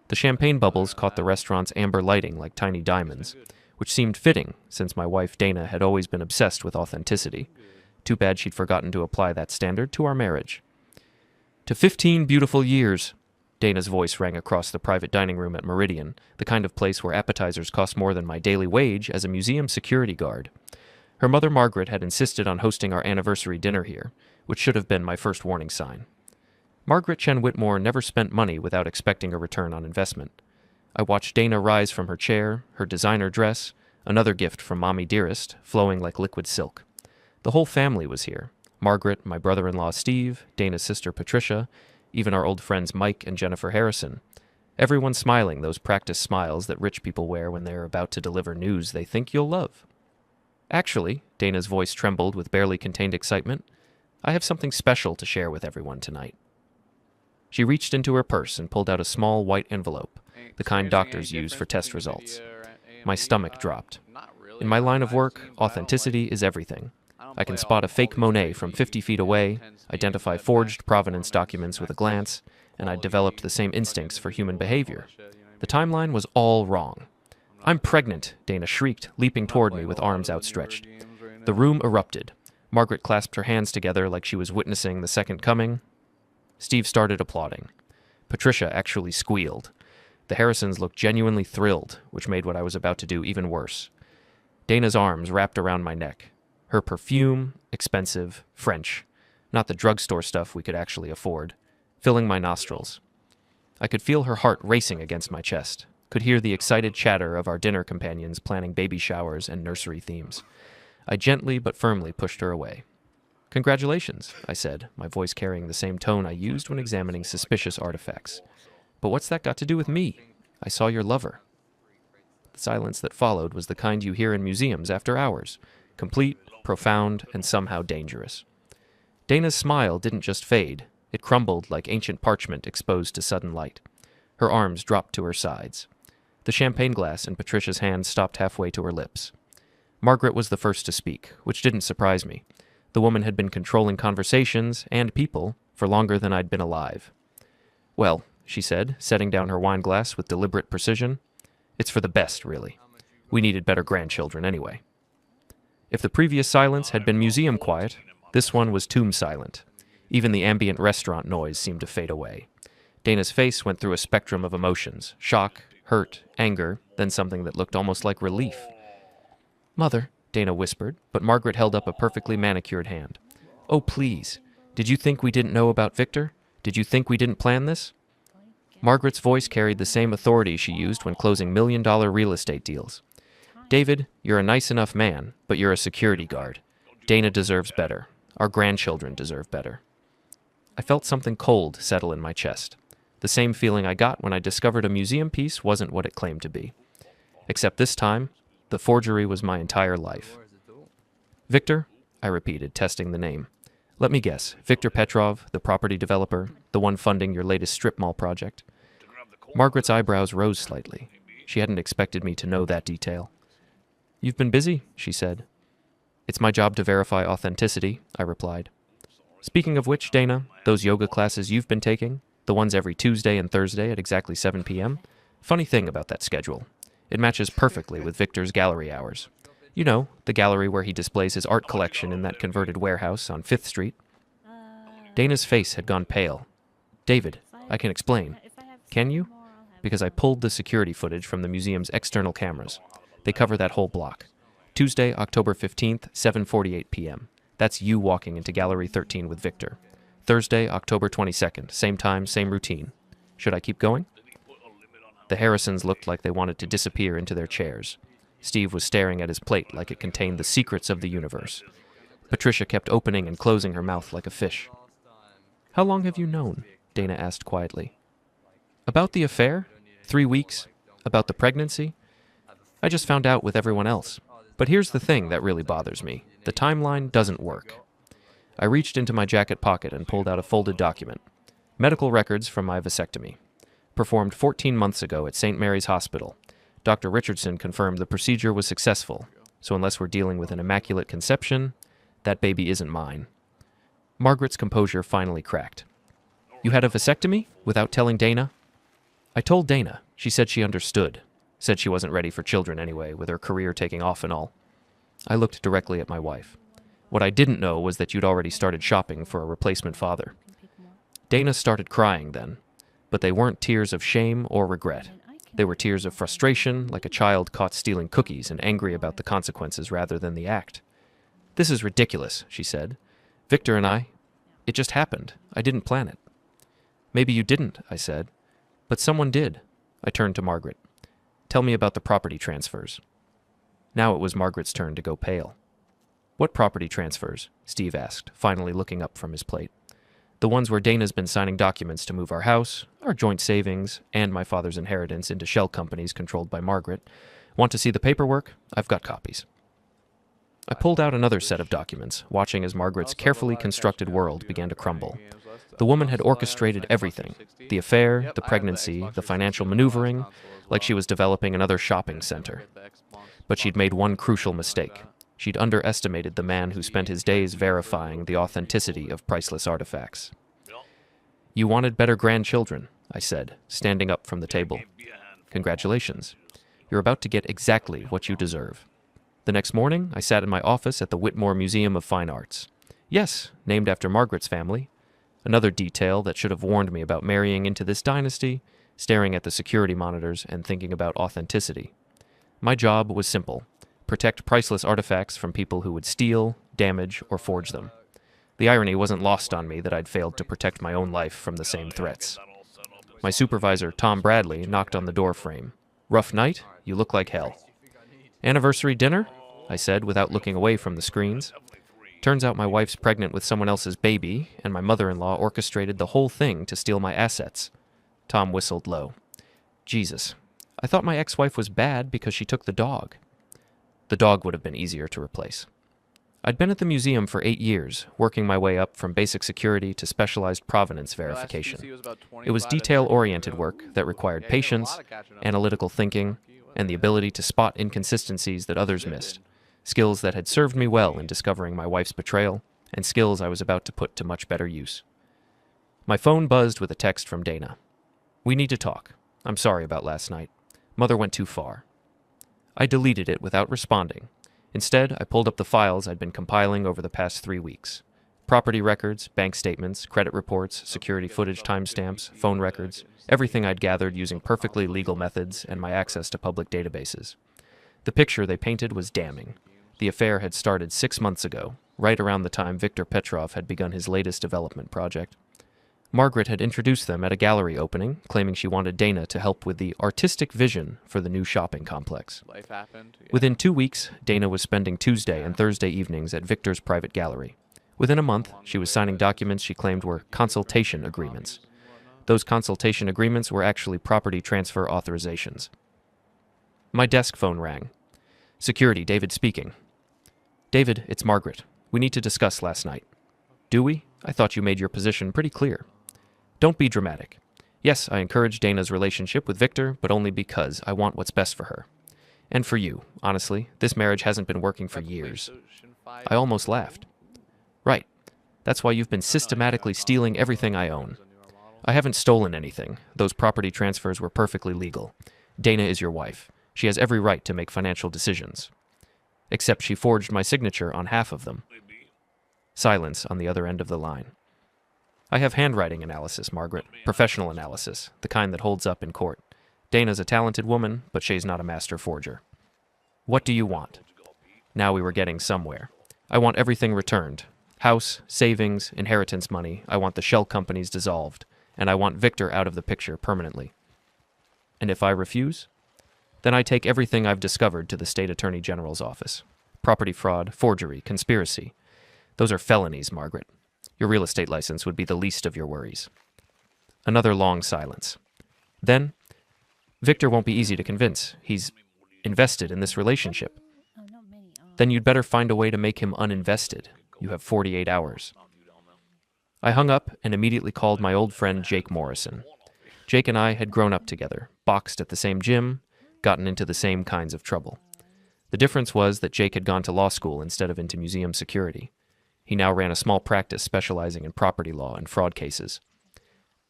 The champagne bubbles caught the restaurant's amber lighting like tiny diamonds, which seemed fitting since my wife Dana had always been obsessed with authenticity. Too bad she'd forgotten to apply that standard to our marriage. To 15 beautiful years, Dana's voice rang across the private dining room at Meridian, the kind of place where appetizers cost more than my daily wage as a museum security guard. Her mother Margaret had insisted on hosting our anniversary dinner here, which should have been my first warning sign. Margaret Chen Whitmore never spent money without expecting a return on investment. I watched Dana rise from her chair, her designer dress, another gift from Mommy Dearest, flowing like liquid silk. The whole family was here. Margaret, my brother-in-law Steve, Dana's sister Patricia, even our old friends Mike and Jennifer Harrison. Everyone smiling those practiced smiles that rich people wear when they're about to deliver news they think you'll love. Actually, Dana's voice trembled with barely contained excitement, I have something special to share with everyone tonight. She reached into her purse and pulled out a small white envelope, the kind doctors use for test results. My stomach dropped. In my line of work, authenticity is everything. I can spot a fake Monet from 50 feet away, identify forged provenance documents with a glance, and I'd developed the same instincts for human behavior. The timeline was all wrong. I'm pregnant, Dana shrieked, leaping toward me with arms outstretched. The room erupted. Margaret clasped her hands together like she was witnessing the second coming. Steve started applauding. Patricia actually squealed. The Harrisons looked genuinely thrilled, which made what I was about to do even worse. Dana's arms wrapped around my neck. Her perfume, expensive, French, not the drugstore stuff we could actually afford, filling my nostrils. I could feel her heart racing against my chest, could hear the excited chatter of our dinner companions planning baby showers and nursery themes. I gently but firmly pushed her away. Congratulations, I said, my voice carrying the same tone I used when examining suspicious artifacts. But what's that got to do with me? I saw your lover. The silence that followed was the kind you hear in museums after hours, complete, profound, and somehow dangerous. Dana's smile didn't just fade, it crumbled like ancient parchment exposed to sudden light. Her arms dropped to her sides. The champagne glass in Patricia's hand stopped halfway to her lips. Margaret was the first to speak, which didn't surprise me. The woman had been controlling conversations and people for longer than I'd been alive. Well, she said, setting down her wine glass with deliberate precision, it's for the best, really. We needed better grandchildren anyway. If the previous silence had been museum quiet, this one was tomb silent. Even the ambient restaurant noise seemed to fade away. Dana's face went through a spectrum of emotions, shock, hurt, anger, then something that looked almost like relief. Mother, Dana whispered, but Margaret held up a perfectly manicured hand. Oh, please. Did you think we didn't know about Victor? Did you think we didn't plan this? Margaret's voice carried the same authority she used when closing million-dollar real estate deals. David, you're a nice enough man, but you're a security guard. Dana deserves better. Our grandchildren deserve better. I felt something cold settle in my chest. The same feeling I got when I discovered a museum piece wasn't what it claimed to be. Except this time, the forgery was my entire life. Victor, I repeated, testing the name. Let me guess, Victor Petrov, the property developer, the one funding your latest strip mall project. Margaret's eyebrows rose slightly. She hadn't expected me to know that detail. You've been busy, she said. It's my job to verify authenticity, I replied. Speaking of which, Dana, those yoga classes you've been taking, the ones every Tuesday and Thursday at exactly 7 p.m., funny thing about that schedule. It matches perfectly with Victor's gallery hours. You know, the gallery where he displays his art collection in that converted warehouse on 5th Street. Dana's face had gone pale. David, I can explain. Can you? Because I pulled the security footage from the museum's external cameras. They cover that whole block. Tuesday, October 15th, 7:48 p.m. That's you walking into Gallery 13 with Victor. Thursday, October 22nd, same time, same routine. Should I keep going? The Harrisons looked like they wanted to disappear into their chairs. Steve was staring at his plate like it contained the secrets of the universe. Patricia kept opening and closing her mouth like a fish. How long have you known? Dana asked quietly. About the affair? 3 weeks? About the pregnancy? I just found out with everyone else. But here's the thing that really bothers me. The timeline doesn't work. I reached into my jacket pocket and pulled out a folded document. Medical records from my vasectomy. Performed 14 months ago at St. Mary's Hospital. Dr. Richardson confirmed the procedure was successful, so unless we're dealing with an immaculate conception, that baby isn't mine. Margaret's composure finally cracked. You had a vasectomy without telling Dana? I told Dana. She said she understood. Said she wasn't ready for children anyway, with her career taking off and all. I looked directly at my wife. What I didn't know was that you'd already started shopping for a replacement father. Dana started crying then, but they weren't tears of shame or regret. They were tears of frustration, like a child caught stealing cookies and angry about the consequences rather than the act. "This is ridiculous," she said. "Victor and it just happened. I didn't plan it." "Maybe you didn't," I said. "But someone did." I turned to Margaret. "Tell me about the property transfers." Now it was Margaret's turn to go pale. "What property transfers?" Steve asked, finally looking up from his plate. "The ones where Dana's been signing documents to move our house, our joint savings, and my father's inheritance into shell companies controlled by Margaret. Want to see the paperwork? I've got copies." I pulled out another set of documents, watching as Margaret's carefully constructed world began to crumble. The woman had orchestrated everything: the affair, the pregnancy, the financial maneuvering, like she was developing another shopping center. But she'd made one crucial mistake. She'd underestimated the man who spent his days verifying the authenticity of priceless artifacts. "You wanted better grandchildren," I said, standing up from the table. "Congratulations. You're about to get exactly what you deserve." The next morning, I sat in my office at the Whitmore Museum of Fine Arts. Yes, named after Margaret's family. Another detail that should have warned me about marrying into this dynasty, staring at the security monitors and thinking about authenticity. My job was simple: protect priceless artifacts from people who would steal, damage, or forge them. The irony wasn't lost on me that I'd failed to protect my own life from the same threats. My supervisor, Tom Bradley, knocked on the door frame. "Rough night? You look like hell." "Anniversary dinner?" I said without looking away from the screens. Turns out my wife's pregnant with someone else's baby, and my mother-in-law orchestrated the whole thing to steal my assets. Tom whistled low. "Jesus, I thought my ex-wife was bad because she took the dog." The dog would have been easier to replace. I'd been at the museum for 8 years, working my way up from basic security to specialized provenance verification. It was detail-oriented work that required patience, analytical thinking, and the ability to spot inconsistencies that others missed, skills that had served me well in discovering my wife's betrayal, and skills I was about to put to much better use. My phone buzzed with a text from Dana. "We need to talk. I'm sorry about last night. Mother went too far." I deleted it without responding. Instead, I pulled up the files I'd been compiling over the past 3 weeks. Property records, bank statements, credit reports, security footage timestamps, phone records, everything I'd gathered using perfectly legal methods and my access to public databases. The picture they painted was damning. The affair had started 6 months ago, right around the time Viktor Petrov had begun his latest development project. Margaret had introduced them at a gallery opening, claiming she wanted Dana to help with the artistic vision for the new shopping complex. Life happened. Yeah. Within 2 weeks, Dana was spending Tuesday and Thursday evenings at Victor's private gallery. Within a month, she was signing documents she claimed were consultation agreements. Those consultation agreements were actually property transfer authorizations. My desk phone rang. "Security, David speaking." "David, it's Margaret. We need to discuss last night." "Do we? I thought you made your position pretty clear." "Don't be dramatic. Yes, I encourage Dana's relationship with Victor, but only because I want what's best for her. And for you, honestly. This marriage hasn't been working for years." I almost laughed. "Right. That's why you've been systematically stealing everything I own." "I haven't stolen anything. Those property transfers were perfectly legal. Dana is your wife. She has every right to make financial decisions. Except she forged my signature on half of them." Silence on the other end of the line. "I have handwriting analysis, Margaret. Professional analysis, the kind that holds up in court. Dana's a talented woman, but she's not a master forger." "What do you want?" Now we were getting somewhere. "I want everything returned. House, savings, inheritance money. I want the shell companies dissolved. And I want Victor out of the picture permanently." "And if I refuse?" "Then I take everything I've discovered to the state attorney general's office. Property fraud, forgery, conspiracy. Those are felonies, Margaret. Your real estate license would be the least of your worries." Another long silence. Then, "Victor won't be easy to convince. He's invested in this relationship." "Then you'd better find a way to make him uninvested. You have 48 hours. I hung up and immediately called my old friend Jake Morrison. Jake and I had grown up together, boxed at the same gym, gotten into the same kinds of trouble. The difference was that Jake had gone to law school instead of into museum security. He now ran a small practice specializing in property law and fraud cases.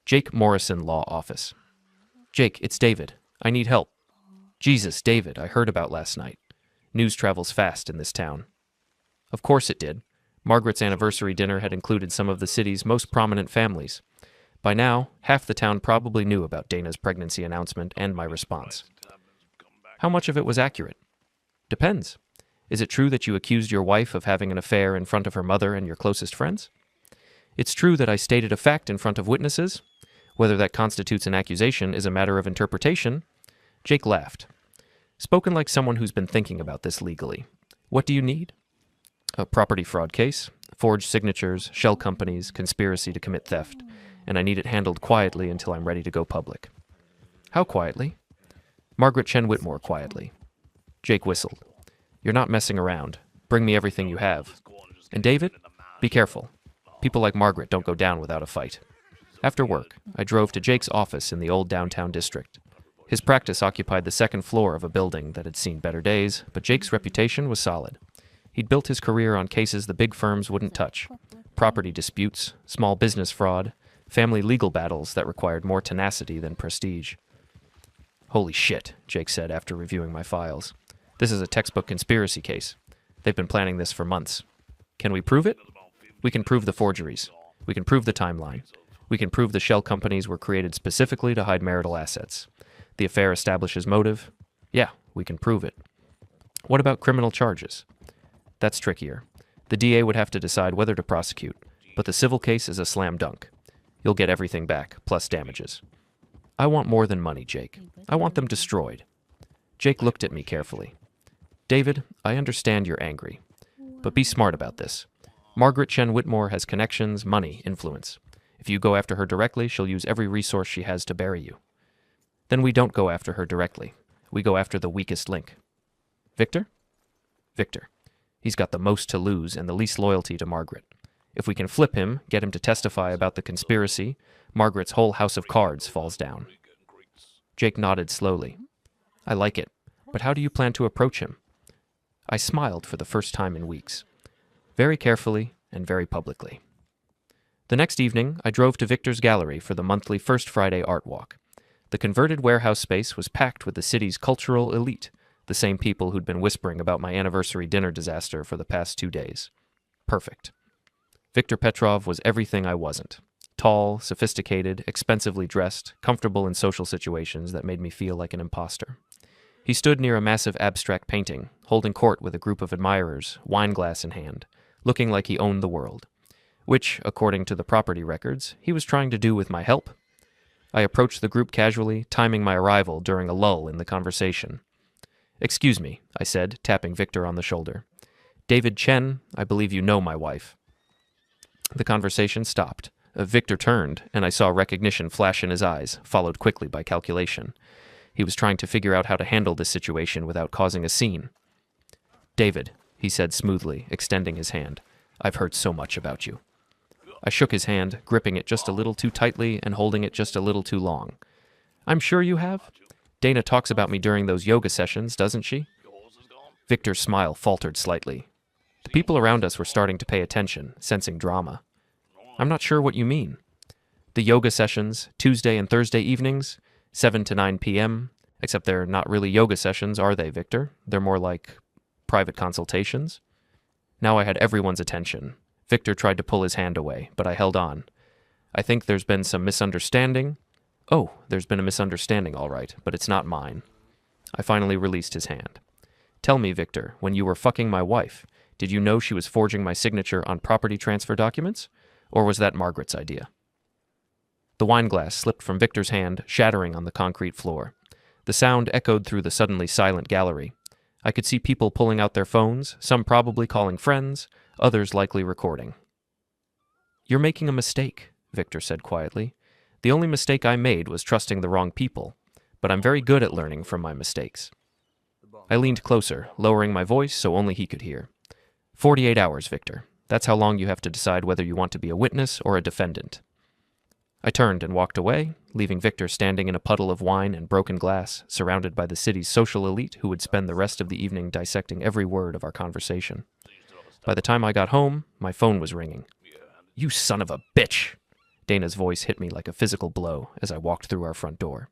Jake Morrison Law Office. Jake, it's David. I need help. Jesus, David, I heard about last night. News travels fast in this town. Of course it did. Margaret's anniversary dinner had included some of the city's most prominent families. By now, half the town probably knew about Dana's pregnancy announcement and my response. How much of it was accurate? Depends. Is it true that you accused your wife of having an affair in front of her mother and your closest friends? It's true that I stated a fact in front of witnesses. Whether that constitutes an accusation is a matter of interpretation. Jake laughed. Spoken like someone who's been thinking about this legally. What do you need? A property fraud case, forged signatures, shell companies, conspiracy to commit theft, and I need it handled quietly until I'm ready to go public. How quietly? Margaret Chen Whitmore quietly. Jake whistled. You're not messing around. Bring me everything you have. And David, be careful. People like Margaret don't go down without a fight. After work, I drove to Jake's office in the old downtown district. His practice occupied the second floor of a building that had seen better days, but Jake's reputation was solid. He'd built his career on cases the big firms wouldn't touch. Property disputes, small business fraud, family legal battles that required more tenacity than prestige. Holy shit, Jake said after reviewing my files. This is a textbook conspiracy case. They've been planning this for months. Can we prove it? We can prove the forgeries. We can prove the timeline. We can prove the shell companies were created specifically to hide marital assets. The affair establishes motive. Yeah, we can prove it. What about criminal charges? That's trickier. The DA would have to decide whether to prosecute, but the civil case is a slam dunk. You'll get everything back, plus damages. I want more than money, Jake. I want them destroyed. Jake looked at me carefully. David, I understand you're angry, but be smart about this. Margaret Chen Whitmore has connections, money, influence. If you go after her directly, she'll use every resource she has to bury you. Then we don't go after her directly. We go after the weakest link. Victor? Victor. He's got the most to lose and the least loyalty to Margaret. If we can flip him, get him to testify about the conspiracy, Margaret's whole house of cards falls down. Jake nodded slowly. I like it, but how do you plan to approach him? I smiled for the first time in weeks. Very carefully and very publicly. The next evening, I drove to Victor's gallery for the monthly First Friday art walk. The converted warehouse space was packed with the city's cultural elite, the same people who'd been whispering about my anniversary dinner disaster for the past 2 days. Perfect. Viktor Petrov was everything I wasn't. Tall, sophisticated, expensively dressed, comfortable in social situations that made me feel like an imposter. He stood near a massive abstract painting, holding court with a group of admirers, wine glass in hand, looking like he owned the world, which, according to the property records, he was trying to do with my help. I approached the group casually, timing my arrival during a lull in the conversation. Excuse me, I said, tapping Victor on the shoulder. David Chen, I believe you know my wife. The conversation stopped. Victor turned, and I saw recognition flash in his eyes, followed quickly by calculation. He was trying to figure out how to handle this situation without causing a scene. David, he said smoothly, extending his hand. I've heard so much about you. I shook his hand, gripping it just a little too tightly and holding it just a little too long. I'm sure you have. Dana talks about me during those yoga sessions, doesn't she? Victor's smile faltered slightly. The people around us were starting to pay attention, sensing drama. I'm not sure what you mean. The yoga sessions, Tuesday and Thursday evenings, 7 to 9 p.m., except they're not really yoga sessions, are they, Victor? They're more like private consultations. Now I had everyone's attention. Victor tried to pull his hand away, but I held on. I think there's been some misunderstanding. Oh, there's been a misunderstanding, all right, but it's not mine. I finally released his hand. Tell me, Victor, when you were fucking my wife, did you know she was forging my signature on property transfer documents? Or was that Margaret's idea? The wine glass slipped from Victor's hand, shattering on the concrete floor. The sound echoed through the suddenly silent gallery. I could see people pulling out their phones, some probably calling friends, others likely recording. You're making a mistake, Victor said quietly. The only mistake I made was trusting the wrong people, but I'm very good at learning from my mistakes. I leaned closer, lowering my voice so only he could hear. 48 hours, Victor. That's how long you have to decide whether you want to be a witness or a defendant. I turned and walked away, leaving Victor standing in a puddle of wine and broken glass, surrounded by the city's social elite who would spend the rest of the evening dissecting every word of our conversation. By the time I got home, my phone was ringing. You son of a bitch! Dana's voice hit me like a physical blow as I walked through our front door.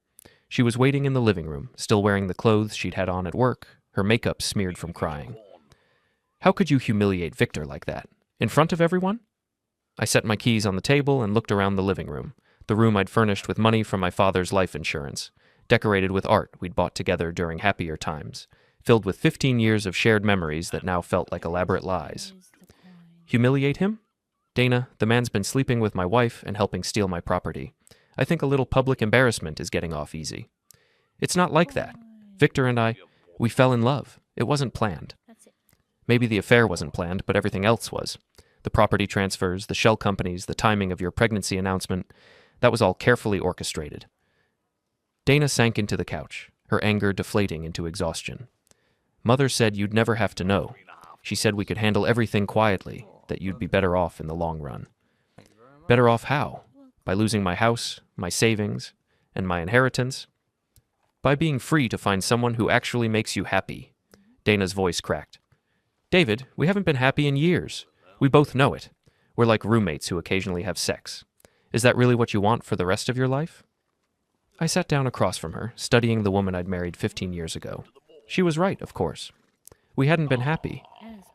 She was waiting in the living room, still wearing the clothes she'd had on at work, her makeup smeared from crying. How could you humiliate Victor like that? In front of everyone? I set my keys on the table and looked around the living room, the room I'd furnished with money from my father's life insurance, decorated with art we'd bought together during happier times, filled with 15 years of shared memories that now felt like elaborate lies. Humiliate him? Dana, the man's been sleeping with my wife and helping steal my property. I think a little public embarrassment is getting off easy. It's not like that. Victor and I, we fell in love. It wasn't planned. Maybe the affair wasn't planned, but everything else was. The property transfers, the shell companies, the timing of your pregnancy announcement, that was all carefully orchestrated. Dana sank into the couch, her anger deflating into exhaustion. Mother said you'd never have to know. She said we could handle everything quietly, that you'd be better off in the long run. Better off how? By losing my house, my savings, and my inheritance? By being free to find someone who actually makes you happy. Dana's voice cracked. David, we haven't been happy in years. We both know it. We're like roommates who occasionally have sex. Is that really what you want for the rest of your life? I sat down across from her, studying the woman I'd married 15 years ago. She was right, of course. We hadn't been happy.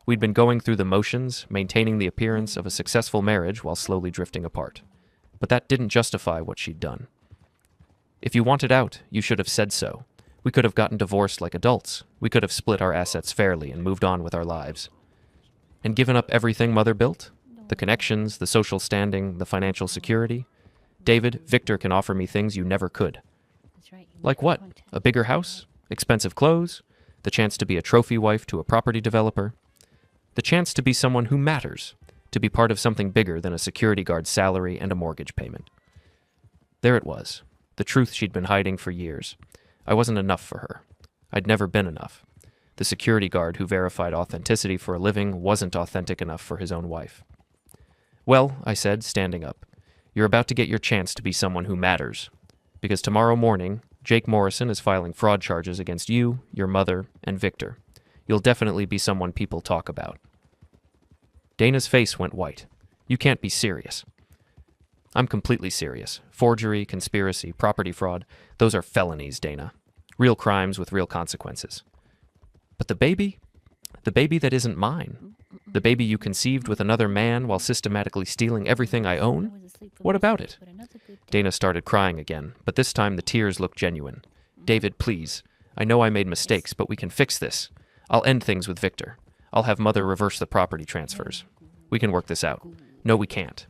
We'd been going through the motions, maintaining the appearance of a successful marriage while slowly drifting apart. But that didn't justify what she'd done. If you wanted out, you should have said so. We could have gotten divorced like adults. We could have split our assets fairly and moved on with our lives. And given up everything Mother built? The connections, the social standing, the financial security? David, Victor can offer me things you never could. Like what? A bigger house? Expensive clothes? The chance to be a trophy wife to a property developer? The chance to be someone who matters, to be part of something bigger than a security guard's salary and a mortgage payment. There it was, the truth she'd been hiding for years. I wasn't enough for her. I'd never been enough. The security guard who verified authenticity for a living wasn't authentic enough for his own wife. Well, I said, standing up, you're about to get your chance to be someone who matters. Because tomorrow morning, Jake Morrison is filing fraud charges against you, your mother, and Victor. You'll definitely be someone people talk about. Dana's face went white. You can't be serious. I'm completely serious. Forgery, conspiracy, property fraud, those are felonies, Dana. Real crimes with real consequences. But the baby? The baby that isn't mine? The baby you conceived with another man while systematically stealing everything I own? What about it? Dana started crying again, but this time the tears looked genuine. David, please. I know I made mistakes, but we can fix this. I'll end things with Victor. I'll have Mother reverse the property transfers. We can work this out. No, we can't.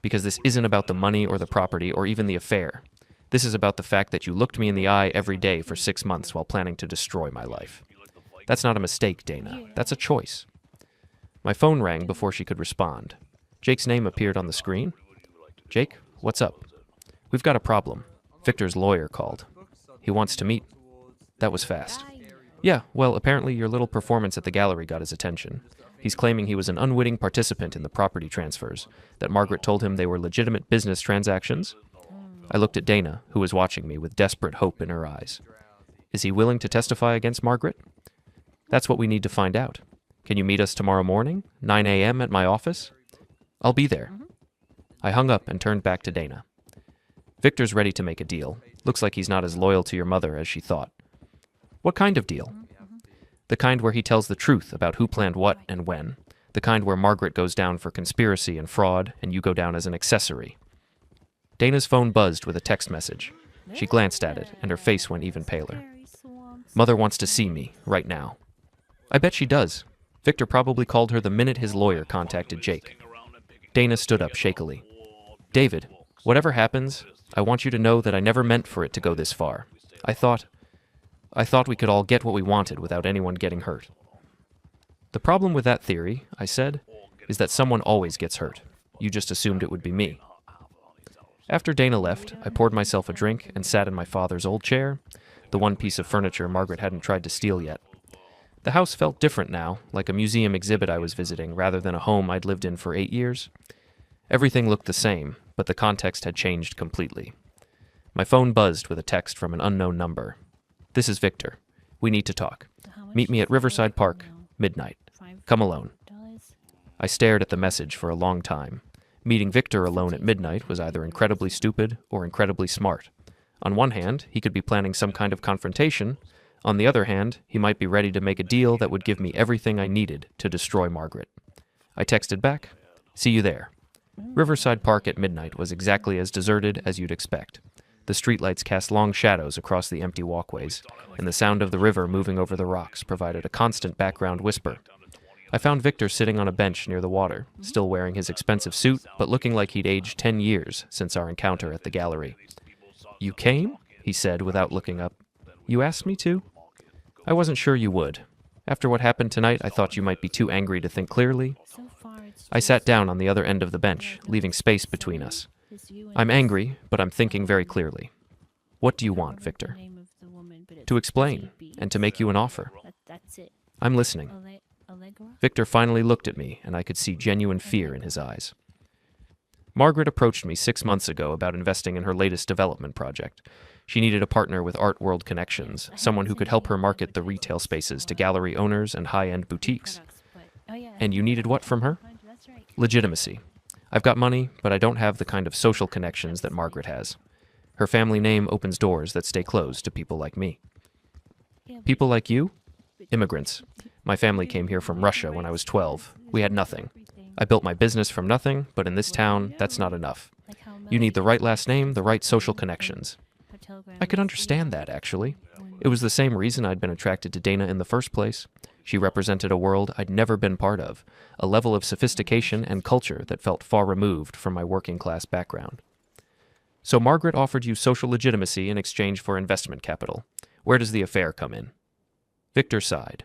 Because this isn't about the money or the property or even the affair. This is about the fact that you looked me in the eye every day for 6 months while planning to destroy my life. That's not a mistake, Dana. That's a choice. My phone rang before she could respond. Jake's name appeared on the screen. Jake, what's up? We've got a problem. Victor's lawyer called. He wants to meet. That was fast. Yeah, well, apparently your little performance at the gallery got his attention. He's claiming he was an unwitting participant in the property transfers, that Margaret told him they were legitimate business transactions. I looked at Dana, who was watching me with desperate hope in her eyes. Is he willing to testify against Margaret? That's what we need to find out. Can you meet us tomorrow morning, 9 a.m. at my office? I'll be there. I hung up and turned back to Dana. Victor's ready to make a deal. Looks like he's not as loyal to your mother as she thought. What kind of deal? The kind where he tells the truth about who planned what and when. The kind where Margaret goes down for conspiracy and fraud, and you go down as an accessory. Dana's phone buzzed with a text message. She glanced at it, and her face went even paler. Mother wants to see me, right now. I bet she does. Victor probably called her the minute his lawyer contacted Jake. Dana stood up shakily. David, whatever happens, I want you to know that I never meant for it to go this far. I thought we could all get what we wanted without anyone getting hurt. The problem with that theory, I said, is that someone always gets hurt. You just assumed it would be me. After Dana left, I poured myself a drink and sat in my father's old chair, the one piece of furniture Margaret hadn't tried to steal yet. The house felt different now, like a museum exhibit I was visiting rather than a home I'd lived in for 8 years. Everything looked the same, but the context had changed completely. My phone buzzed with a text from an unknown number. This is Victor. We need to talk. Meet me at Riverside Park, midnight. Come alone. I stared at the message for a long time. Meeting Victor alone at midnight was either incredibly stupid or incredibly smart. On one hand, he could be planning some kind of confrontation. On the other hand, he might be ready to make a deal that would give me everything I needed to destroy Margaret. I texted back, "See you there." Riverside Park at midnight was exactly as deserted as you'd expect. The streetlights cast long shadows across the empty walkways, and the sound of the river moving over the rocks provided a constant background whisper. I found Victor sitting on a bench near the water, still wearing his expensive suit, but looking like he'd aged 10 years since our encounter at the gallery. "You came?" he said without looking up. "You asked me to?" "I wasn't sure you would. After what happened tonight, I thought you might be too angry to think clearly." I sat down on the other end of the bench, leaving space between us. "I'm angry, but I'm thinking very clearly. What do you want, Victor?" "To explain, and to make you an offer." "I'm listening." Victor finally looked at me, and I could see genuine fear in his eyes. Margaret approached me 6 months ago about investing in her latest development project. She needed a partner with art world connections, someone who could help her market the retail spaces to gallery owners and high-end boutiques. "And you needed what from her?" "Legitimacy. I've got money, but I don't have the kind of social connections that Margaret has. Her family name opens doors that stay closed to people like me." "People like you?" "Immigrants. My family came here from Russia when I was 12. We had nothing. I built my business from nothing, but in this town, that's not enough. You need the right last name, the right social connections." I could understand that, actually. It was the same reason I'd been attracted to Dana in the first place. She represented a world I'd never been part of, a level of sophistication and culture that felt far removed from my working-class background. "So Margaret offered you social legitimacy in exchange for investment capital. Where does the affair come in?" Victor sighed.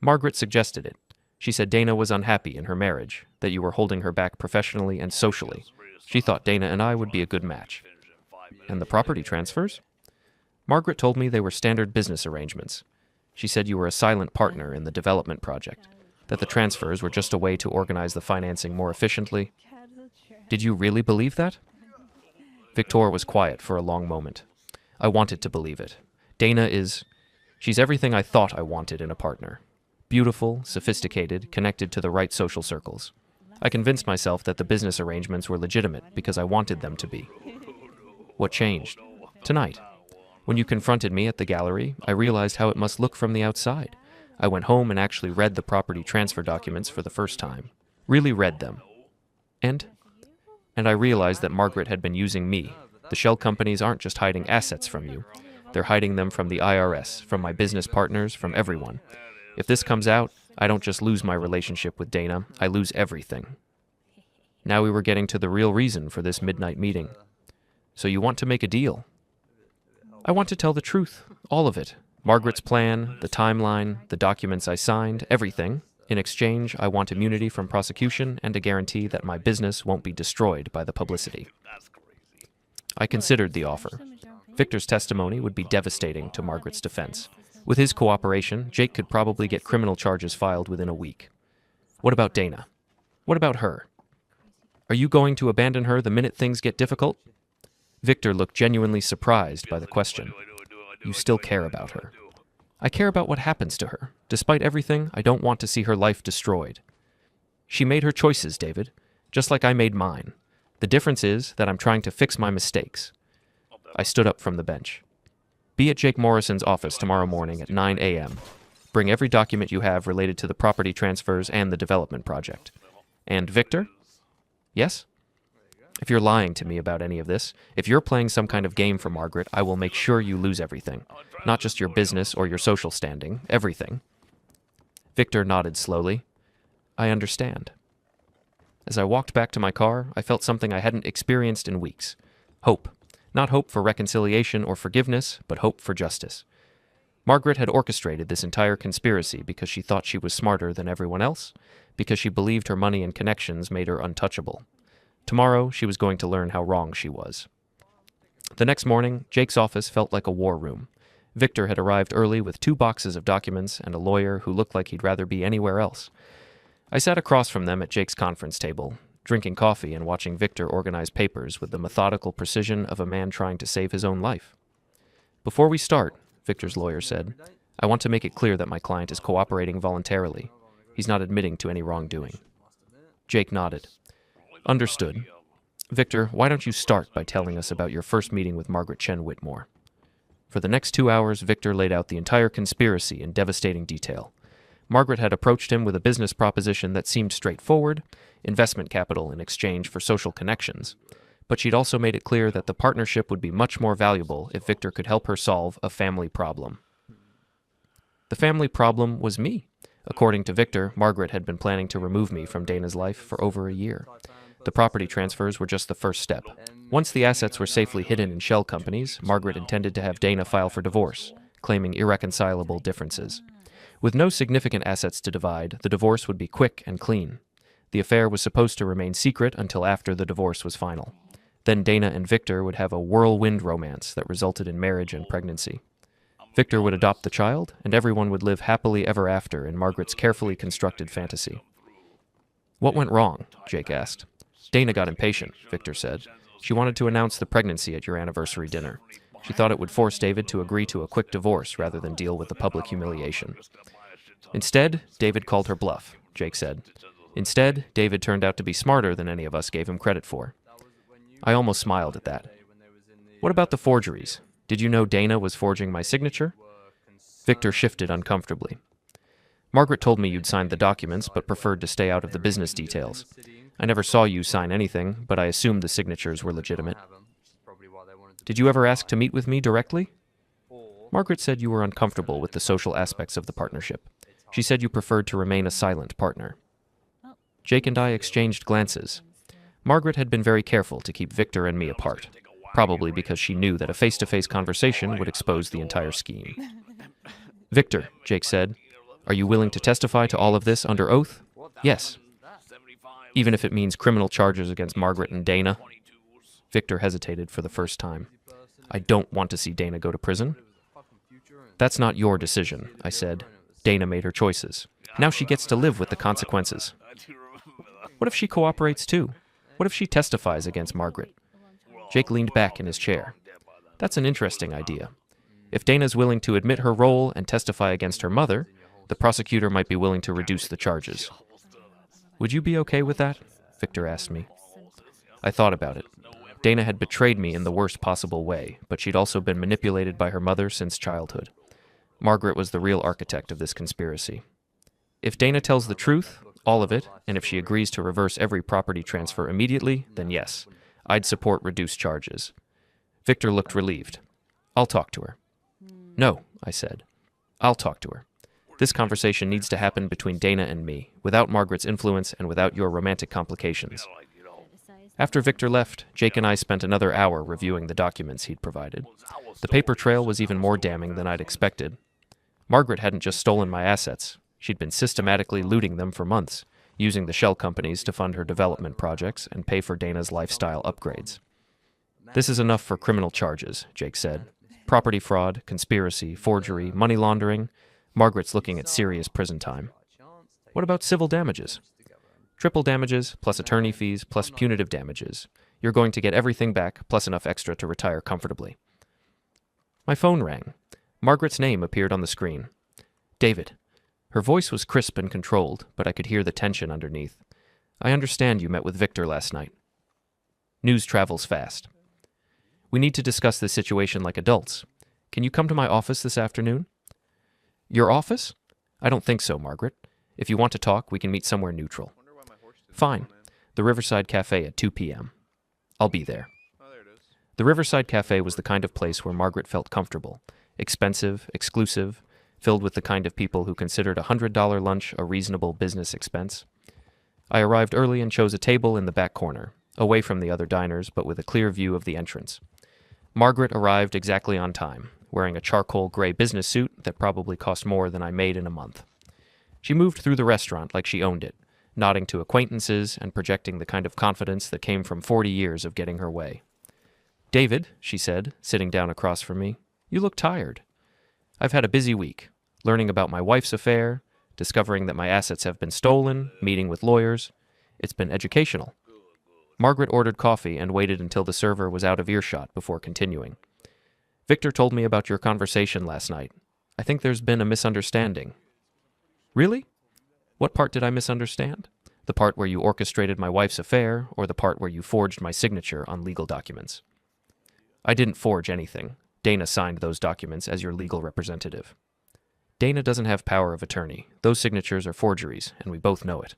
"Margaret suggested it. She said Dana was unhappy in her marriage, that you were holding her back professionally and socially. She thought Dana and I would be a good match." "And the property transfers?" "Margaret told me they were standard business arrangements. She said you were a silent partner in the development project, that the transfers were just a way to organize the financing more efficiently." "Did you really believe that?" Victor was quiet for a long moment. "I wanted to believe it. She's everything I thought I wanted in a partner. Beautiful, sophisticated, connected to the right social circles. I convinced myself that the business arrangements were legitimate because I wanted them to be." "What changed?" "Tonight. When you confronted me at the gallery, I realized how it must look from the outside. I went home and actually read the property transfer documents for the first time. Really read them. And I realized that Margaret had been using me. The shell companies aren't just hiding assets from you. They're hiding them from the IRS, from my business partners, from everyone. If this comes out, I don't just lose my relationship with Dana, I lose everything." Now we were getting to the real reason for this midnight meeting. "So you want to make a deal?" "I want to tell the truth, all of it. Margaret's plan, the timeline, the documents I signed, everything. In exchange, I want immunity from prosecution and a guarantee that my business won't be destroyed by the publicity." I considered the offer. Victor's testimony would be devastating to Margaret's defense. With his cooperation, Jake could probably get criminal charges filed within a week. "What about Dana? What about her? Are you going to abandon her the minute things get difficult?" Victor looked genuinely surprised by the question. "You still care about her?" "I care about what happens to her. Despite everything, I don't want to see her life destroyed." "She made her choices, David, just like I made mine. The difference is that I'm trying to fix my mistakes." I stood up from the bench. "Be at Jake Morrison's office tomorrow morning at 9 a.m. Bring every document you have related to the property transfers and the development project. And Victor?" "Yes?" "If you're lying to me about any of this, if you're playing some kind of game for Margaret, I will make sure you lose everything. Not just your business or your social standing, everything." Victor nodded slowly. "I understand." As I walked back to my car, I felt something I hadn't experienced in weeks. Hope. Not hope for reconciliation or forgiveness, but hope for justice. Margaret had orchestrated this entire conspiracy because she thought she was smarter than everyone else, because she believed her money and connections made her untouchable. Tomorrow, she was going to learn how wrong she was. The next morning, Jake's office felt like a war room. Victor had arrived early with 2 boxes of documents and a lawyer who looked like he'd rather be anywhere else. I sat across from them at Jake's conference table, drinking coffee and watching Victor organize papers with the methodical precision of a man trying to save his own life. "Before we start," Victor's lawyer said, "I want to make it clear that my client is cooperating voluntarily. He's not admitting to any wrongdoing." Jake nodded. "Understood. Victor, why don't you start by telling us about your first meeting with Margaret Chen Whitmore? For the next 2 hours, Victor laid out the entire conspiracy in devastating detail. Margaret had approached him with a business proposition that seemed straightforward, investment capital in exchange for social connections. But she'd also made it clear that the partnership would be much more valuable if Victor could help her solve a family problem. The family problem was me. According to Victor, Margaret had been planning to remove me from Dana's life for over a year. The property transfers were just the first step. Once the assets were safely hidden in shell companies, Margaret intended to have Dana file for divorce, claiming irreconcilable differences. With no significant assets to divide, the divorce would be quick and clean. The affair was supposed to remain secret until after the divorce was final. Then Dana and Victor would have a whirlwind romance that resulted in marriage and pregnancy. Victor would adopt the child, and everyone would live happily ever after in Margaret's carefully constructed fantasy. What went wrong? Jake asked. Dana got impatient, Victor said. She wanted to announce the pregnancy at your anniversary dinner. She thought it would force David to agree to a quick divorce rather than deal with the public humiliation. Instead, David called her bluff, Jake said. Instead, David turned out to be smarter than any of us gave him credit for. I almost smiled at that. What about the forgeries? Did you know Dana was forging my signature? Victor shifted uncomfortably. Margaret told me you'd signed the documents, but preferred to stay out of the business details. I never saw you sign anything, but I assumed the signatures were legitimate. Did you ever ask to meet with me directly? Margaret said you were uncomfortable with the social aspects of the partnership. She said you preferred to remain a silent partner. Jake and I exchanged glances. Margaret had been very careful to keep Victor and me apart, probably because she knew that a face-to-face conversation would expose the entire scheme. Victor, Jake said, are you willing to testify to all of this under oath? Yes. Even if it means criminal charges against Margaret and Dana? Victor hesitated for the first time. I don't want to see Dana go to prison. That's not your decision, I said. Dana made her choices. Now she gets to live with the consequences. What if she cooperates too? What if she testifies against Margaret? Jake leaned back in his chair. That's an interesting idea. If Dana's willing to admit her role and testify against her mother, the prosecutor might be willing to reduce the charges. Would you be okay with that? Victor asked me. I thought about it. Dana had betrayed me in the worst possible way, but she'd also been manipulated by her mother since childhood. Margaret was the real architect of this conspiracy. If Dana tells the truth, all of it, and if she agrees to reverse every property transfer immediately, then yes, I'd support reduced charges. Victor looked relieved. I'll talk to her. No, I said. I'll talk to her. This conversation needs to happen between Dana and me, without Margaret's influence and without your romantic complications. After Victor left, Jake and I spent another hour reviewing the documents he'd provided. The paper trail was even more damning than I'd expected. Margaret hadn't just stolen my assets. She'd been systematically looting them for months, using the shell companies to fund her development projects and pay for Dana's lifestyle upgrades. This is enough for criminal charges, Jake said. Property fraud, conspiracy, forgery, money laundering. Margaret's looking at serious prison time. What about civil damages? Triple damages, plus attorney fees, plus punitive damages. You're going to get everything back, plus enough extra to retire comfortably. My phone rang. Margaret's name appeared on the screen. David. Her voice was crisp and controlled, but I could hear the tension underneath. I understand you met with Victor last night. News travels fast. We need to discuss this situation like adults. Can you come to my office this afternoon? Your office? I don't think so, Margaret. If you want to talk, we can meet somewhere neutral. Fine. The Riverside Cafe at 2 p.m. I'll be there. The Riverside Cafe was the kind of place where Margaret felt comfortable. Expensive, exclusive, filled with the kind of people who considered a $100 lunch a reasonable business expense. I arrived early and chose a table in the back corner, away from the other diners but with a clear view of the entrance. Margaret arrived exactly on time, wearing a charcoal gray business suit that probably cost more than I made in a month. She moved through the restaurant like she owned it, nodding to acquaintances and projecting the kind of confidence that came from 40 years of getting her way. David, she said, sitting down across from me, you look tired. I've had a busy week, learning about my wife's affair, discovering that my assets have been stolen, meeting with lawyers. It's been educational. Margaret ordered coffee and waited until the server was out of earshot before continuing. Victor told me about your conversation last night. I think there's been a misunderstanding. Really? What part did I misunderstand? The part where you orchestrated my wife's affair, or the part where you forged my signature on legal documents? I didn't forge anything. Dana signed those documents as your legal representative. Dana doesn't have power of attorney. Those signatures are forgeries, and we both know it.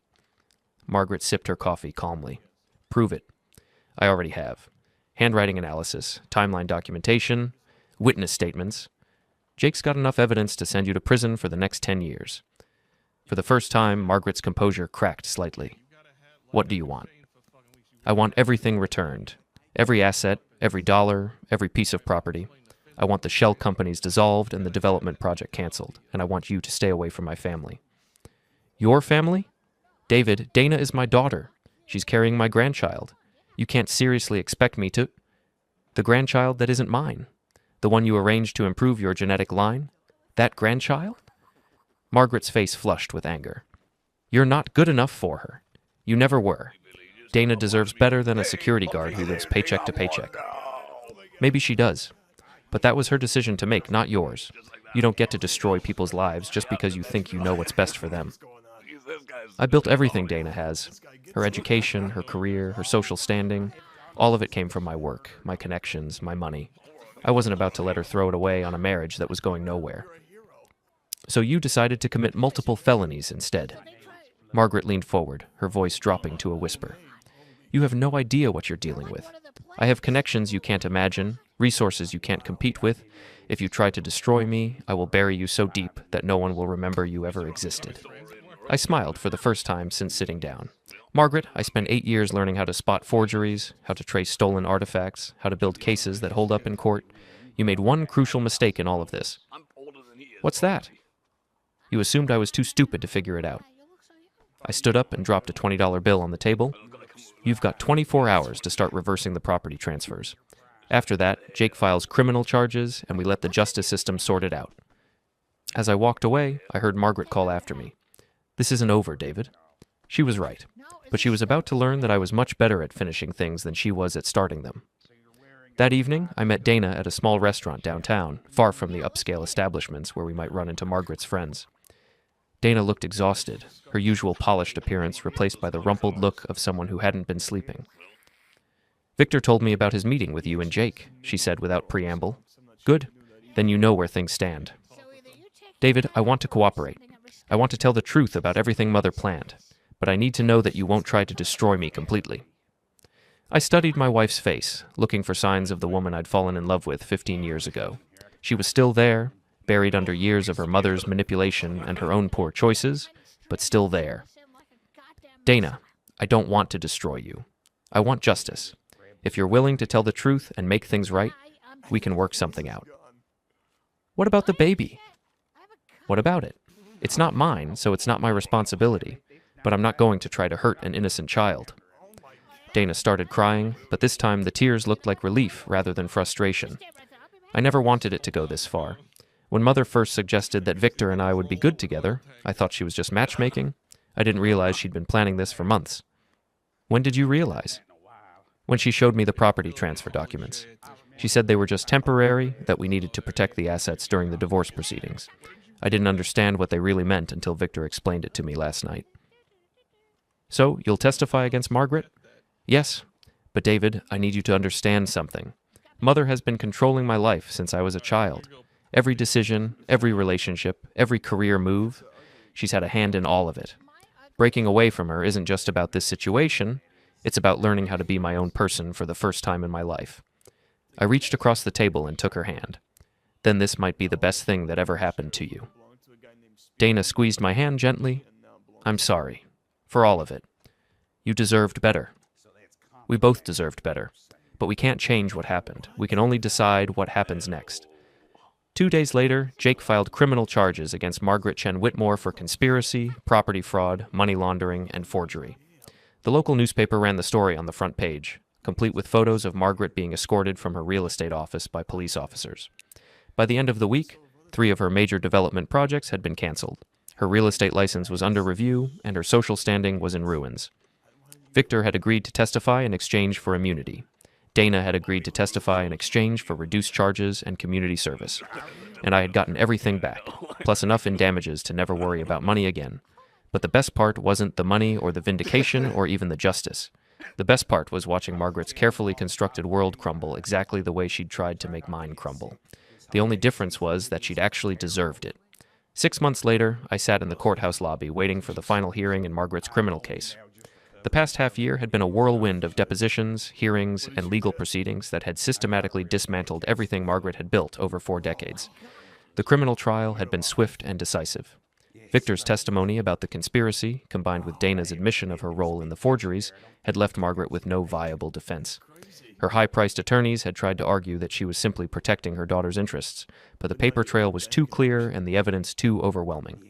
Margaret sipped her coffee calmly. Prove it. I already have. Handwriting analysis, timeline documentation, witness statements. Jake's got enough evidence to send you to prison for the next 10 years. For the first time, Margaret's composure cracked slightly. What do you want? I want everything returned. Every asset, every dollar, every piece of property. I want the shell companies dissolved and the development project canceled, and I want you to stay away from my family. Your family? David, Dana is my daughter. She's carrying my grandchild. You can't seriously expect me to... The grandchild that isn't mine. The one you arranged to improve your genetic line? That grandchild? Margaret's face flushed with anger. You're not good enough for her. You never were. Dana deserves better than a security guard who lives paycheck to paycheck. Maybe she does. But that was her decision to make, not yours. You don't get to destroy people's lives just because you think you know what's best for them. I built everything Dana has. Her education, her career, her social standing. All of it came from my work, my connections, my money. I wasn't about to let her throw it away on a marriage that was going nowhere. So you decided to commit multiple felonies instead. Margaret leaned forward, her voice dropping to a whisper. You have no idea what you're dealing with. I have connections you can't imagine, resources you can't compete with. If you try to destroy me, I will bury you so deep that no one will remember you ever existed. I smiled for the first time since sitting down. Margaret, I spent 8 years learning how to spot forgeries, how to trace stolen artifacts, how to build cases that hold up in court. You made one crucial mistake in all of this. What's that? You assumed I was too stupid to figure it out. I stood up and dropped a $20 bill on the table. You've got 24 hours to start reversing the property transfers. After that, Jake files criminal charges, and we let the justice system sort it out. As I walked away, I heard Margaret call after me. This isn't over, David. She was right, but she was about to learn that I was much better at finishing things than she was at starting them. That evening, I met Dana at a small restaurant downtown, far from the upscale establishments where we might run into Margaret's friends. Dana looked exhausted, her usual polished appearance replaced by the rumpled look of someone who hadn't been sleeping. Victor told me about his meeting with you and Jake, she said without preamble. Good. Then you know where things stand. David, I want to cooperate. I want to tell the truth about everything Mother planned, but I need to know that you won't try to destroy me completely. I studied my wife's face, looking for signs of the woman I'd fallen in love with 15 years ago. She was still there, buried under years of her mother's manipulation and her own poor choices, but still there. Dana, I don't want to destroy you. I want justice. If you're willing to tell the truth and make things right, we can work something out. What about the baby? What about it? It's not mine, so it's not my responsibility, but I'm not going to try to hurt an innocent child. Dana started crying, but this time the tears looked like relief rather than frustration. I never wanted it to go this far. When Mother first suggested that Victor and I would be good together, I thought she was just matchmaking. I didn't realize she'd been planning this for months. When did you realize? When she showed me the property transfer documents. She said they were just temporary, that we needed to protect the assets during the divorce proceedings. I didn't understand what they really meant until Victor explained it to me last night. So, you'll testify against Margaret? Yes. But David, I need you to understand something. Mother has been controlling my life since I was a child. Every decision, every relationship, every career move, she's had a hand in all of it. Breaking away from her isn't just about this situation, it's about learning how to be my own person for the first time in my life. I reached across the table and took her hand. Then this might be the best thing that ever happened to you. Dana squeezed my hand gently. I'm sorry. For all of it. You deserved better. We both deserved better. But we can't change what happened. We can only decide what happens next. 2 days later, Jake filed criminal charges against Margaret Chen Whitmore for conspiracy, property fraud, money laundering, and forgery. The local newspaper ran the story on the front page, complete with photos of Margaret being escorted from her real estate office by police officers. By the end of the week, 3 of her major development projects had been canceled. Her real estate license was under review, and her social standing was in ruins. Victor had agreed to testify in exchange for immunity. Dana had agreed to testify in exchange for reduced charges and community service. And I had gotten everything back, plus enough in damages to never worry about money again. But the best part wasn't the money or the vindication or even the justice. The best part was watching Margaret's carefully constructed world crumble exactly the way she'd tried to make mine crumble. The only difference was that she'd actually deserved it. 6 months later, I sat in the courthouse lobby waiting for the final hearing in Margaret's criminal case. The past half year had been a whirlwind of depositions, hearings, and legal proceedings that had systematically dismantled everything Margaret had built over 4 decades. The criminal trial had been swift and decisive. Victor's testimony about the conspiracy, combined with Dana's admission of her role in the forgeries, had left Margaret with no viable defense. Her high-priced attorneys had tried to argue that she was simply protecting her daughter's interests, but the paper trail was too clear and the evidence too overwhelming.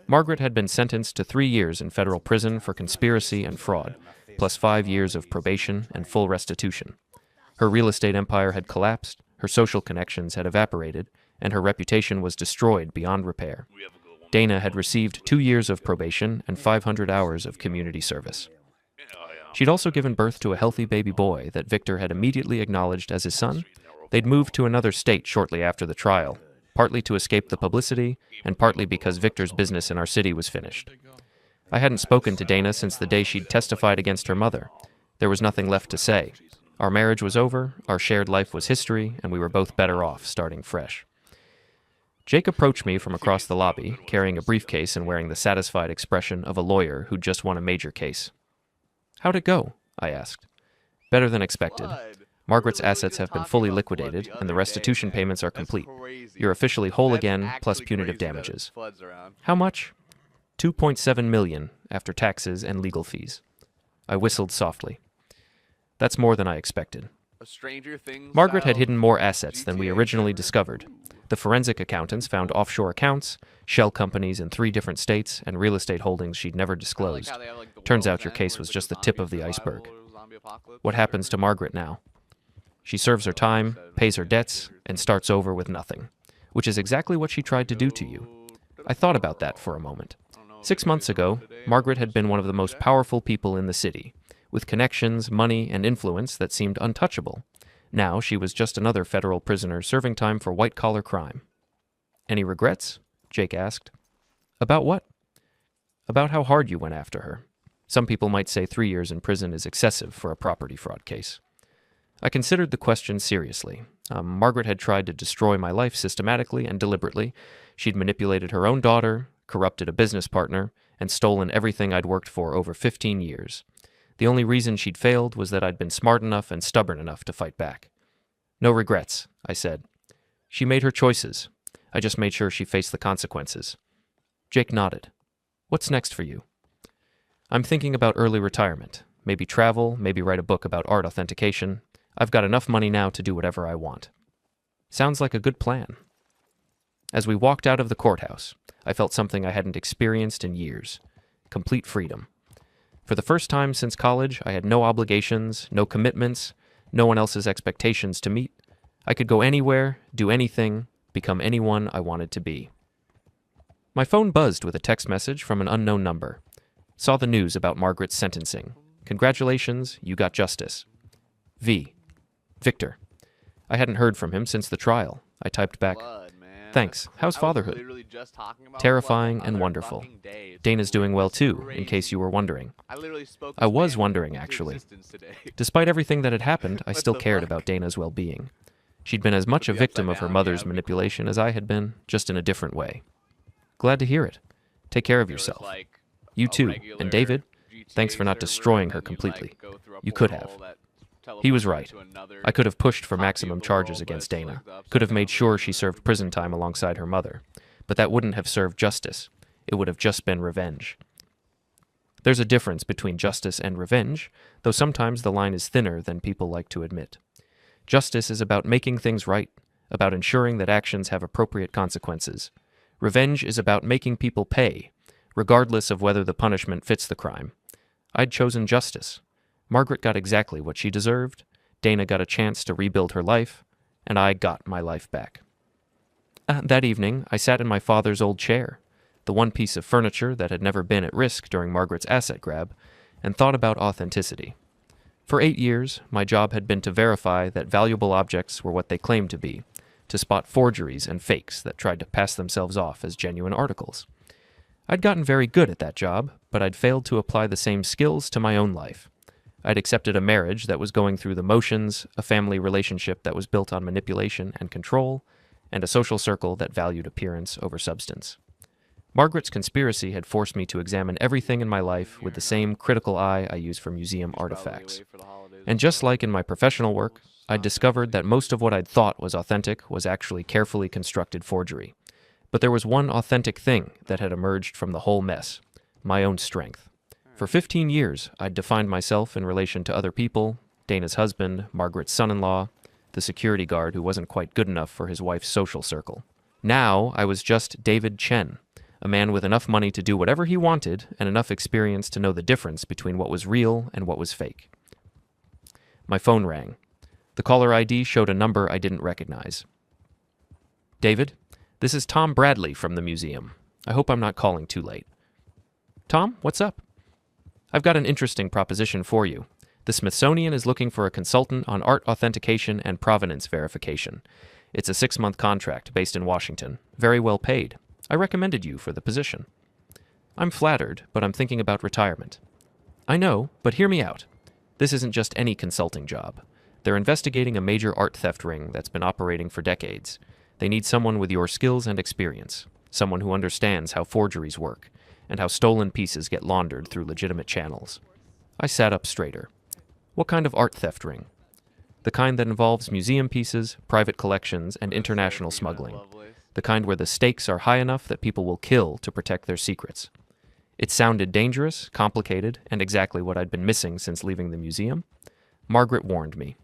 Margaret had been sentenced to 3 years in federal prison for conspiracy and fraud, plus 5 years of probation and full restitution. Her real estate empire had collapsed, her social connections had evaporated, and her reputation was destroyed beyond repair. Dana had received 2 years of probation and 500 hours of community service. She'd also given birth to a healthy baby boy that Victor had immediately acknowledged as his son. They'd moved to another state shortly after the trial, partly to escape the publicity, and partly because Victor's business in our city was finished. I hadn't spoken to Dana since the day she'd testified against her mother. There was nothing left to say. Our marriage was over, our shared life was history, and we were both better off starting fresh. Jake approached me from across the lobby, carrying a briefcase and wearing the satisfied expression of a lawyer who'd just won a major case. "How'd it go?" I asked. "Better than expected. Margaret's assets have been fully liquidated, and the restitution payments are complete. You're officially whole again, plus punitive damages." "How much?" $2.7 million, after taxes and legal fees. I whistled softly. "That's more than I expected." Margaret had hidden more assets than we originally discovered. The forensic accountants found offshore accounts, shell companies in 3 different states, and real estate holdings she'd never disclosed. Turns out your case was just the tip of the iceberg. What happens to Margaret now? She serves her time, pays her debts, and starts over with nothing, which is exactly what she tried to do to you. I thought about that for a moment. 6 months ago, Margaret had been one of the most powerful people in the city, with connections, money, and influence that seemed untouchable. Now she was just another federal prisoner serving time for white-collar crime. "Any regrets?" Jake asked. "About what?" "About how hard you went after her. Some people might say 3 years in prison is excessive for a property fraud case." I considered the question seriously. Margaret had tried to destroy my life systematically and deliberately. She'd manipulated her own daughter, corrupted a business partner, and stolen everything I'd worked for over 15 years. The only reason she'd failed was that I'd been smart enough and stubborn enough to fight back. "No regrets," I said. "She made her choices. I just made sure she faced the consequences." Jake nodded. "What's next for you?" "I'm thinking about early retirement. Maybe travel, maybe write a book about art authentication. I've got enough money now to do whatever I want." "Sounds like a good plan." As we walked out of the courthouse, I felt something I hadn't experienced in years. Complete freedom. For the first time since college, I had no obligations, no commitments, no one else's expectations to meet. I could go anywhere, do anything, become anyone I wanted to be. My phone buzzed with a text message from an unknown number. Saw the news about Margaret's sentencing. "Congratulations, you got justice." V. Victor. I hadn't heard from him since the trial. I typed back, "Thanks. How's fatherhood?" "Terrifying and wonderful. Dana's doing well too, in case you were wondering." I was wondering, actually. Despite everything that had happened, I still cared about Dana's well-being. She'd been as much a victim of her mother's manipulation as I had been, just in a different way. "Glad to hear it. Take care of yourself." "You too. And David, thanks for not destroying her completely. You could have." He was right. I could have pushed for maximum charges against Dana, could have made sure she served prison time alongside her mother, but that wouldn't have served justice. It would have just been revenge. There's a difference between justice and revenge, though sometimes the line is thinner than people like to admit. Justice is about making things right, about ensuring that actions have appropriate consequences. Revenge is about making people pay, regardless of whether the punishment fits the crime. I'd chosen justice. Margaret got exactly what she deserved, Dana got a chance to rebuild her life, and I got my life back. That evening, I sat in my father's old chair, the one piece of furniture that had never been at risk during Margaret's asset grab, and thought about authenticity. For 8 years, my job had been to verify that valuable objects were what they claimed to be, to spot forgeries and fakes that tried to pass themselves off as genuine articles. I'd gotten very good at that job, but I'd failed to apply the same skills to my own life. I'd accepted a marriage that was going through the motions, a family relationship that was built on manipulation and control, and a social circle that valued appearance over substance. Margaret's conspiracy had forced me to examine everything in my life with the same critical eye I use for museum artifacts. And just like in my professional work, I'd discovered that most of what I'd thought was authentic was actually carefully constructed forgery. But there was one authentic thing that had emerged from the whole mess: my own strength. For 15 years, I'd defined myself in relation to other people: Dana's husband, Margaret's son-in-law, the security guard who wasn't quite good enough for his wife's social circle. Now I was just David Chen, a man with enough money to do whatever he wanted and enough experience to know the difference between what was real and what was fake. My phone rang. The caller ID showed a number I didn't recognize. "David, this is Tom Bradley from the museum. I hope I'm not calling too late." "Tom, what's up?" "I've got an interesting proposition for you. The Smithsonian is looking for a consultant on art authentication and provenance verification. It's a 6-month contract based in Washington, very well paid. I recommended you for the position." "I'm flattered, but I'm thinking about retirement." "I know, but hear me out. This isn't just any consulting job. They're investigating a major art theft ring that's been operating for decades. They need someone with your skills and experience, someone who understands how forgeries work, and how stolen pieces get laundered through legitimate channels." I sat up straighter. "What kind of art theft ring?" "The kind that involves museum pieces, private collections, and international smuggling. The kind where the stakes are high enough that people will kill to protect their secrets." It sounded dangerous, complicated, and exactly what I'd been missing since leaving the museum. Margaret warned me.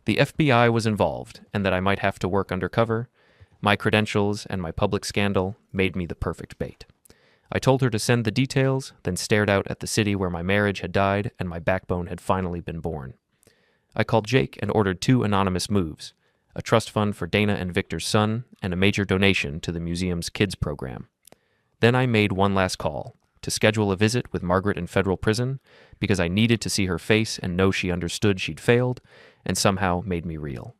The FBI was involved, and that I might have to work undercover. My credentials and my public scandal made me the perfect bait. I told her to send the details, then stared out at the city where my marriage had died and my backbone had finally been born. I called Jake and ordered 2 anonymous moves: a trust fund for Dana and Victor's son, and a major donation to the museum's kids program. Then I made one last call, to schedule a visit with Margaret in federal prison, because I needed to see her face and know she understood she'd failed, and somehow made me real.